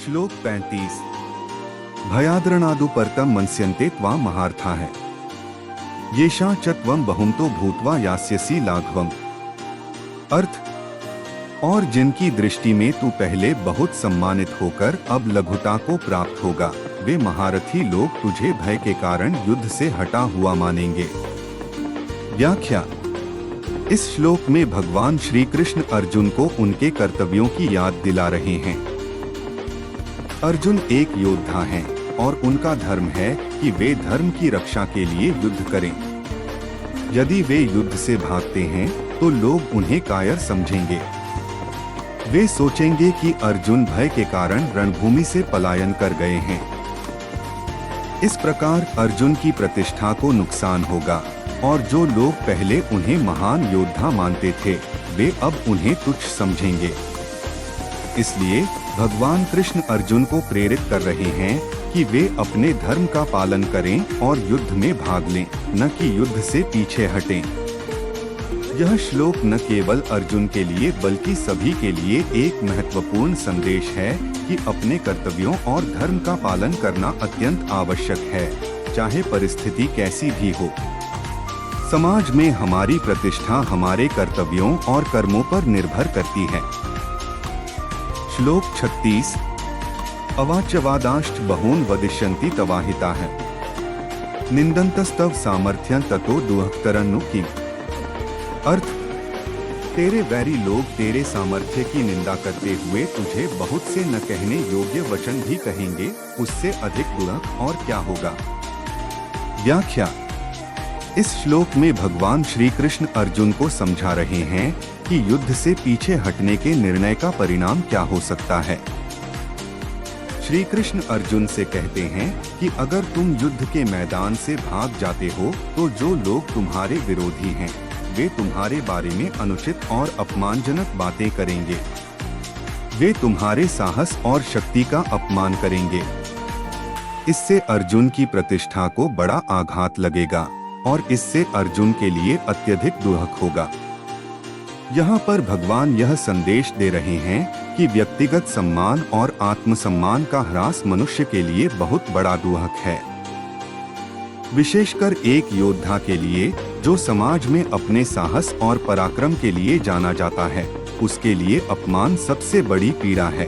श्लोक 35। भयाद्रणादु परतम मन्स्यन्ते त्वां महार्था है, येषां च त्वं बहुमतो भूत्वा यास्यसि लाघवम्। अर्थ, और जिनकी दृष्टि में तू पहले बहुत सम्मानित होकर अब लघुता को प्राप्त होगा, वे महारथी लोग तुझे भय के कारण युद्ध से हटा हुआ मानेंगे। व्याख्या। इस श्लोक में भगवान श्री कृष्ण अर्जुन को उनके कर्तव्यों की याद दिला रहे हैं। अर्जुन एक योद्धा हैं और उनका धर्म है कि वे धर्म की रक्षा के लिए युद्ध करें। यदि वे युद्ध से भागते हैं तो लोग उन्हें कायर समझेंगे। वे सोचेंगे कि अर्जुन भय के कारण रणभूमि से पलायन कर गए हैं। इस प्रकार अर्जुन की प्रतिष्ठा को नुकसान होगा और जो लोग पहले उन्हें महान योद्धा मानते थे, वे अब उन्हें तुच्छ समझेंगे। इसलिए भगवान कृष्ण अर्जुन को प्रेरित कर रहे हैं कि वे अपने धर्म का पालन करें और युद्ध में भाग लें, न कि युद्ध से पीछे हटें। यह श्लोक न केवल अर्जुन के लिए बल्कि सभी के लिए एक महत्वपूर्ण संदेश है कि अपने कर्तव्यों और धर्म का पालन करना अत्यंत आवश्यक है, चाहे परिस्थिति कैसी भी हो। समाज में हमारी प्रतिष्ठा हमारे कर्तव्यों और कर्मों पर निर्भर करती है। श्लोक 36। अवाच्यवादांश्च बहून् वदिष्यन्ति तवाहिता है, निंदन्तस्तव सामर्थ्यं ततो दुःखतरन्नु किम्। अर्थ, तेरे वैरी लोग तेरे सामर्थ्य की निंदा करते हुए तुझे बहुत से न कहने योग्य वचन भी कहेंगे, उससे अधिक दुख और क्या होगा। व्याख्या। इस श्लोक में भगवान श्री कृष्ण अर्जुन को समझा रहे हैं कि युद्ध से पीछे हटने के निर्णय का परिणाम क्या हो सकता है। श्री कृष्ण अर्जुन से कहते हैं कि अगर तुम युद्ध के मैदान से भाग जाते हो तो जो लोग तुम्हारे विरोधी हैं, वे तुम्हारे बारे में अनुचित और अपमानजनक बातें करेंगे। वे तुम्हारे साहस और शक्ति का अपमान करेंगे। इससे अर्जुन की प्रतिष्ठा को बड़ा आघात लगेगा और इससे अर्जुन के लिए अत्यधिक दुख होगा। यहाँ पर भगवान यह संदेश दे रहे हैं कि व्यक्तिगत सम्मान और आत्मसम्मान का ह्रास मनुष्य के लिए बहुत बड़ा दुख है। विशेषकर एक योद्धा के लिए जो समाज में अपने साहस और पराक्रम के लिए जाना जाता है, उसके लिए अपमान सबसे बड़ी पीड़ा है।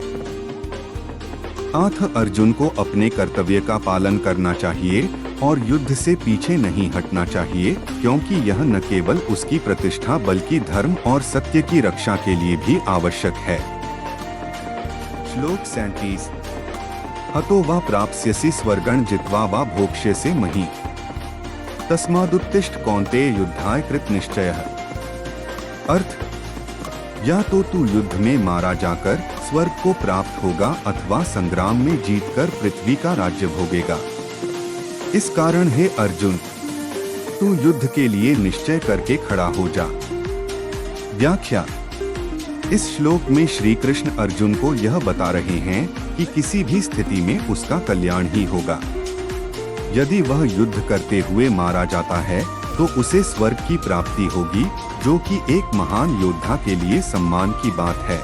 अतः अर्जुन को अपने कर्तव्य का पालन करना चाहिए और युद्ध से पीछे नहीं हटना चाहिए, क्योंकि यह न केवल उसकी प्रतिष्ठा बल्कि धर्म और सत्य की रक्षा के लिए भी आवश्यक है। श्लोक 37। हतो वा प्राप्स्यसि स्वर्गं जित्वा वा भोक्ष्यसे मही, तस्मादुत्तिष्ठ कौन्तेय युद्धाय कृत निश्चयः। अर्थ, या तो तू युद्ध में मारा जाकर स्वर्ग को प्राप्त होगा अथवा संग्राम में जीतकर पृथ्वी का राज्य भोगेगा। इस कारण हे अर्जुन, तू युद्ध के लिए निश्चय करके खड़ा हो जा। व्याख्या। इस श्लोक में श्री कृष्ण अर्जुन को यह बता रहे हैं कि किसी भी स्थिति में उसका कल्याण ही होगा। यदि वह युद्ध करते हुए मारा जाता है तो उसे स्वर्ग की प्राप्ति होगी, जो कि एक महान योद्धा के लिए सम्मान की बात है।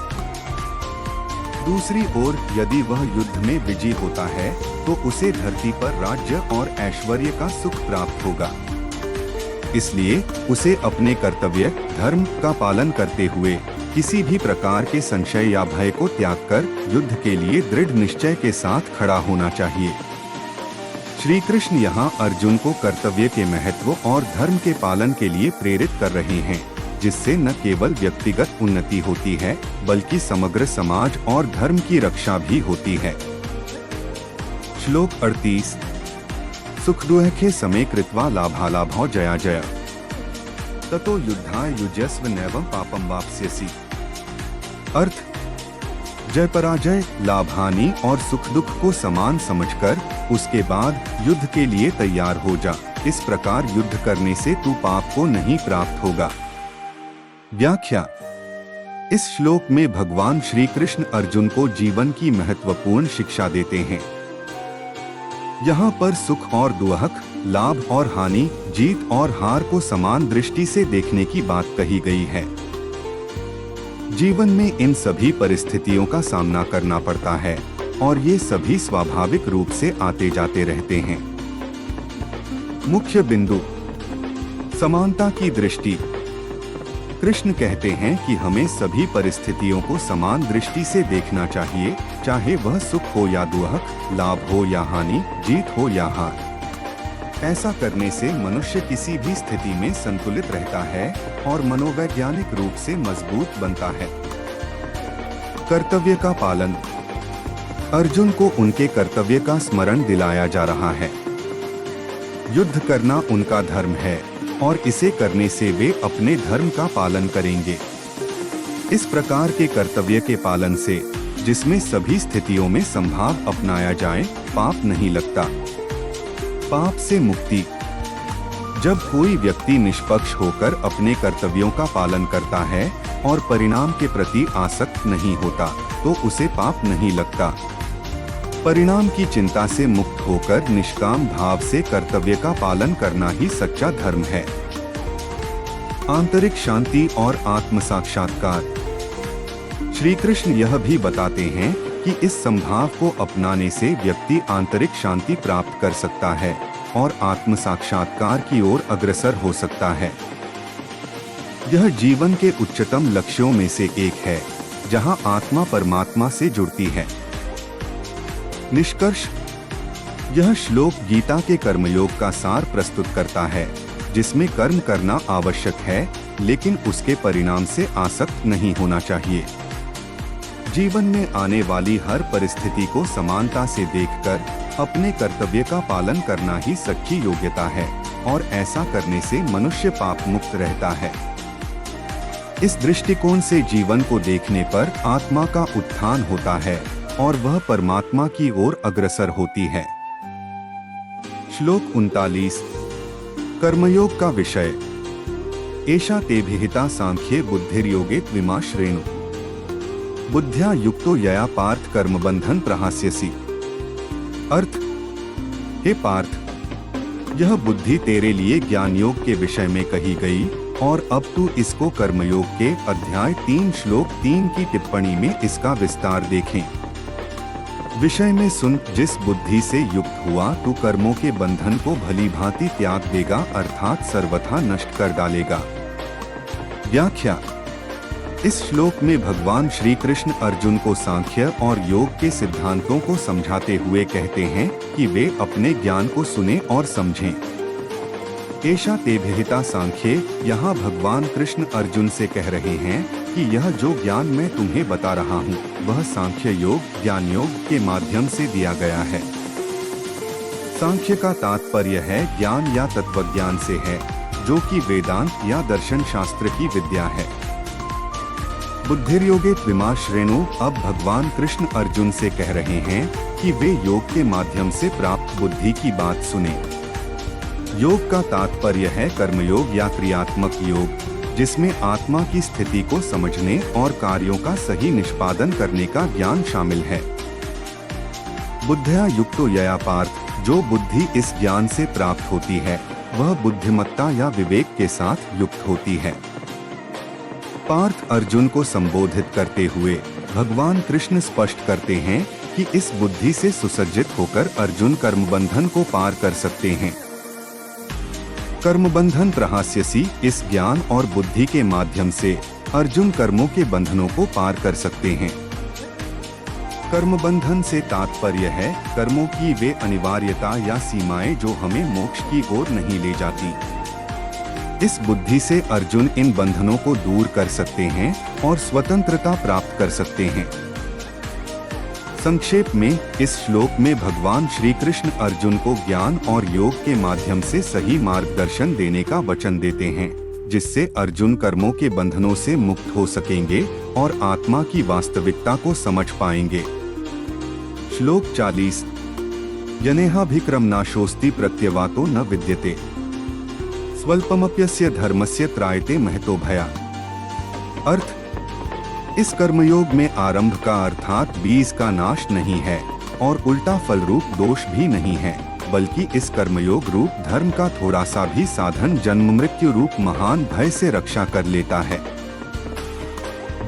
दूसरी ओर यदि वह युद्ध में विजयी होता है तो उसे धरती पर राज्य और ऐश्वर्य का सुख प्राप्त होगा। इसलिए उसे अपने कर्तव्य धर्म का पालन करते हुए किसी भी प्रकार के संशय या भय को त्याग कर युद्ध के लिए दृढ़ निश्चय के साथ खड़ा होना चाहिए। श्री कृष्ण यहाँ अर्जुन को कर्तव्य के महत्व और धर्म के पालन के लिए प्रेरित कर रहे हैं, जिससे न केवल व्यक्तिगत उन्नति होती है बल्कि समग्र समाज और धर्म की रक्षा भी होती है। श्लोक 38। सुख दुःखे समे कृत्वा लाभालाभौ जया जय, ततो युद्धाय युज्यस्व नैवं पापं वाप्स्यसि। अर्थ, जय पराजय, लाभ हानि और सुख दुख को समान समझकर उसके बाद युद्ध के लिए तैयार हो जा। इस प्रकार युद्ध करने से तू पाप को नहीं प्राप्त होगा। व्याख्या। इस श्लोक में भगवान श्री कृष्ण अर्जुन को जीवन की महत्वपूर्ण शिक्षा देते हैं। यहाँ पर सुख और दुख, लाभ और हानि, जीत और हार को समान दृष्टि से देखने की बात कही गई है। जीवन में इन सभी परिस्थितियों का सामना करना पड़ता है, और ये सभी स्वाभाविक रूप से आते जाते रहते हैं। मुख्य बिंदु, समानता की दृष्टि। कृष्ण कहते हैं कि हमें सभी परिस्थितियों को समान दृष्टि से देखना चाहिए, चाहे वह सुख हो या दुख, लाभ हो या हानि, जीत हो या हार। ऐसा करने से मनुष्य किसी भी स्थिति में संतुलित रहता है और मनोवैज्ञानिक रूप से मजबूत बनता है। कर्तव्य का पालन। अर्जुन को उनके कर्तव्य का स्मरण दिलाया जा रहा है। युद्ध करना उनका धर्म है और इसे करने से वे अपने धर्म का पालन करेंगे। इस प्रकार के कर्तव्य के पालन से, जिसमें सभी स्थितियों में संभाव अपनाया जाए, पाप नहीं लगता। पाप से मुक्ति। जब कोई व्यक्ति निष्पक्ष होकर अपने कर्तव्यों का पालन करता है और परिणाम के प्रति आसक्त नहीं होता, तो उसे पाप नहीं लगता। परिणाम की चिंता से मुक्त होकर निष्काम भाव से कर्तव्य का पालन करना ही सच्चा धर्म है। आंतरिक शांति और आत्म साक्षात्कार। श्री कृष्ण यह भी बताते हैं कि इस संभाव को अपनाने से व्यक्ति आंतरिक शांति प्राप्त कर सकता है और आत्म साक्षात्कार की ओर अग्रसर हो सकता है। यह जीवन के उच्चतम लक्ष्यों में से एक है, जहां आत्मा परमात्मा से जुड़ती है। निष्कर्ष, यह श्लोक गीता के कर्मयोग का सार प्रस्तुत करता है, जिसमें कर्म करना आवश्यक है, लेकिन उसके परिणाम से आसक्त नहीं होना चाहिए। जीवन में आने वाली हर परिस्थिति को समानता से देखकर अपने कर्तव्य का पालन करना ही सच्ची योग्यता है और ऐसा करने से मनुष्य पाप मुक्त रहता है। इस दृष्टिकोण से जीवन को देखने पर आत्मा का उत्थान होता है और वह परमात्मा की ओर अग्रसर होती है। श्लोक 39। कर्मयोग का विषय। एषा ते विहिता सांख्ये बुद्धिर्योगे त्विमा श्रेणु। बुद्ध्या युक्तो यया पार्थ कर्मबंधन प्रहास्यसि। अर्थ, हे पार्थ, यह बुद्धि तेरे लिए ज्ञान योग के विषय में कही गई और अब तू इसको कर्मयोग के अध्याय 3 श्लोक 3 की टिप्पणी में इसका विस्तार देखें। विषय में सुन, जिस बुद्धि से युक्त हुआ तू कर्मों के बंधन को भली भांति त्याग देगा, अर्थात सर्वथा नष्ट कर डालेगा। व्याख्या। इस श्लोक में भगवान श्री कृष्ण अर्जुन को सांख्य और योग के सिद्धांतों को समझाते हुए कहते हैं कि वे अपने ज्ञान को सुने और समझें। एषा ते विहिता सांख्ये, यहाँ भगवान कृष्ण अर्जुन से कह रहे हैं कि यह जो ज्ञान मैं तुम्हें बता रहा हूँ, वह सांख्य योग, ज्ञान योग के माध्यम से दिया गया है। सांख्य का तात्पर्य है ज्ञान या तत्वज्ञान से है, जो कि वेदांत या दर्शन शास्त्र की विद्या है। बुद्धिर्योगे त्विमा श्रेणु। अब भगवान कृष्ण अर्जुन से कह रहे हैं कि वे योग के माध्यम से प्राप्त बुद्धि की बात सुने। योग का तात्पर्य है कर्मयोग या क्रियात्मक योग, जिसमें आत्मा की स्थिति को समझने और कार्यों का सही निष्पादन करने का ज्ञान शामिल है। बुद्ध्या युक्तो यया पार्थ, जो बुद्धि इस ज्ञान से प्राप्त होती है, वह बुद्धिमत्ता या विवेक के साथ युक्त होती है। पार्थ अर्जुन को संबोधित करते हुए भगवान कृष्ण स्पष्ट करते हैं कि इस बुद्धि से सुसज्जित होकर अर्जुन कर्मबंधन को पार कर सकते हैं। कर्मबंधन प्रहास्यसि, इस ज्ञान और बुद्धि के माध्यम से अर्जुन कर्मों के बंधनों को पार कर सकते हैं। कर्मबंधन से तात्पर्य है कर्मों की वे अनिवार्यता या सीमाएं जो हमें मोक्ष की ओर नहीं ले जाती। इस बुद्धि से अर्जुन इन बंधनों को दूर कर सकते हैं और स्वतंत्रता प्राप्त कर सकते हैं। संक्षेप में, इस श्लोक में भगवान श्री कृष्ण अर्जुन को ज्ञान और योग के माध्यम से सही मार्गदर्शन देने का वचन देते हैं, जिससे अर्जुन कर्मों के बंधनों से मुक्त हो सकेंगे और आत्मा की वास्तविकता को समझ पाएंगे। श्लोक 40। यनेहाभिक्रम नाशोस्ति प्रत्यवातो न विद्यते, स्वल्पमप्यस्य धर्मस्य त्रायते महतो भया। अर्थ, इस कर्मयोग में आरंभ का अर्थात बीज का नाश नहीं है और उल्टा फल रूप दोष भी नहीं है, बल्कि इस कर्मयोग रूप धर्म का थोड़ा सा भी साधन जन्म मृत्यु रूप महान भय से रक्षा कर लेता है।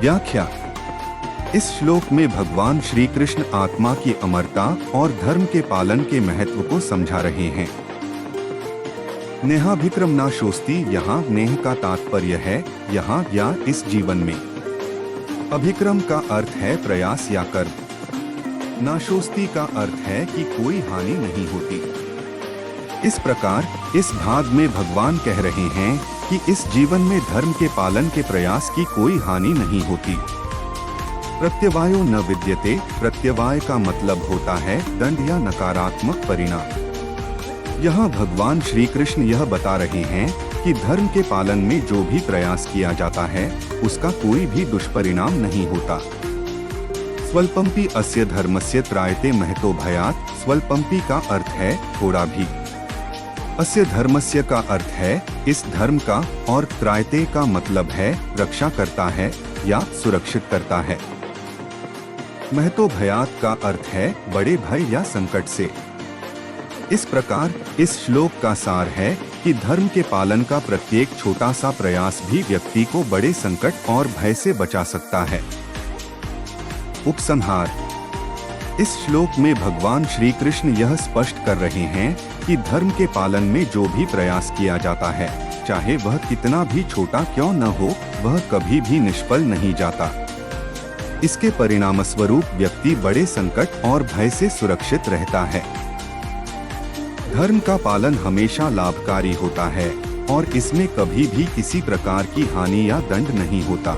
व्याख्या। इस श्लोक में भगवान श्री कृष्ण आत्मा की अमरता और धर्म के पालन के महत्व को समझा रहे हैं। नेहाभिक्रम नाशोस्ति, यहाँ नेह का तात्पर्य है यहाँ या इस जीवन में। अभिक्रम का अर्थ है प्रयास या कर्म। नाशोस्ति का अर्थ है कि कोई हानि नहीं होती। इस प्रकार इस भाग में भगवान कह रहे हैं कि इस जीवन में धर्म के पालन के प्रयास की कोई हानि नहीं होती। प्रत्यवायो न विद्यते, प्रत्यवाय का मतलब होता है दंड या नकारात्मक परिणाम। यहाँ भगवान श्री कृष्ण यह बता रहे हैं कि धर्म के पालन में जो भी प्रयास किया जाता है उसका कोई भी दुष्परिणाम नहीं होता। स्वल्पम्पि अस्य धर्मस्य त्रायते महतो भयात्, स्वल्पम्पि का अर्थ है थोड़ा भी। अस्य धर्मस्य का अर्थ है इस धर्म का, और त्रायते का मतलब है रक्षा करता है या सुरक्षित करता है। महतो भयात् का अर्थ है बड़े भय या संकट से। इस प्रकार इस श्लोक का सार है कि धर्म के पालन का प्रत्येक छोटा सा प्रयास भी व्यक्ति को बड़े संकट और भय से बचा सकता है। उपसंहार। इस श्लोक में भगवान श्री कृष्ण यह स्पष्ट कर रहे हैं कि धर्म के पालन में जो भी प्रयास किया जाता है, चाहे वह कितना भी छोटा क्यों न हो, वह कभी भी निष्फल नहीं जाता। इसके परिणामस्वरूप व्यक्ति बड़े संकट और भय से सुरक्षित रहता है। धर्म का पालन हमेशा लाभकारी होता है और इसमें कभी भी किसी प्रकार की हानि या दंड नहीं होता।